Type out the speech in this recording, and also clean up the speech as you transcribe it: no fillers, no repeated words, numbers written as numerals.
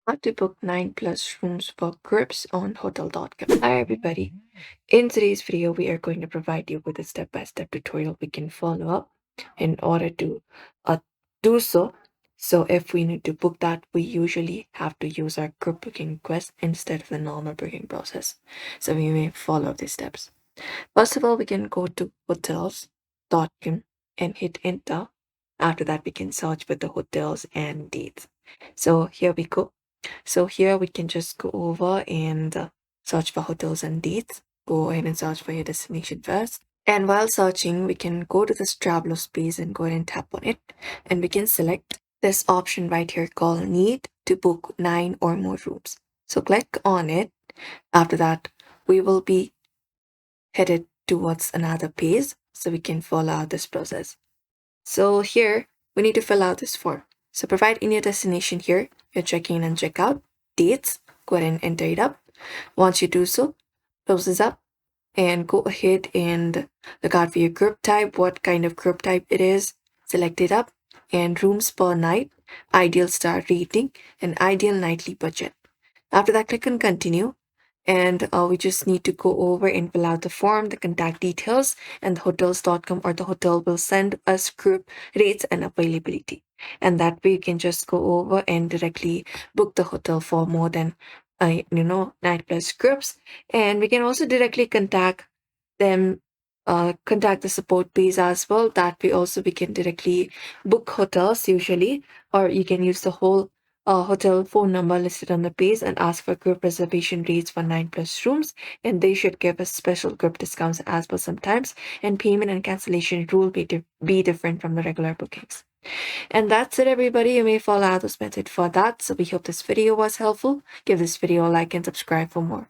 How to book 9 plus rooms for groups on hotel.com. Hi everybody. In today's video, we are going to provide you with a step-by-step tutorial we can follow up in order to uh, do so. So if we need to book that, we usually have to use our group booking request instead of the normal booking process. So we may follow these steps. First of all, we can go to hotels.com and hit enter. After that, we can search for the hotels and dates. So here we go. So here we can just go over and search for hotels and dates. Go ahead and search for your destination first. And while searching, we can go to this traveler space and go ahead and tap on it. And we can select this option right here called need to book 9 or more rooms. So click on it. After that, we will be headed towards another page so we can follow out this process. So here we need to fill out this form. So provide in your destination here, your check-in and check-out dates. Go ahead and enter it up. Once you do so, close this up and go ahead and look out for your group type, what kind of group type it is. Select it up and rooms per night, ideal star rating, and ideal nightly budget. After that, click on continue and we just need to go over and fill out the form, the contact details, and the hotels.com or the hotel will send us group rates and availability. And that way you can just go over and directly book the hotel for more than 9 plus groups. And we can also directly contact them, contact the support page as well. That way also we can directly book hotels usually, or you can use the whole hotel phone number listed on the page and ask for group reservation rates for 9 plus rooms, and they should give us special group discounts as well sometimes, and payment and cancellation rule be different from the regular bookings. And that's it everybody. You may follow out this method for that. So we hope this video was helpful. Give this video a like and subscribe for more.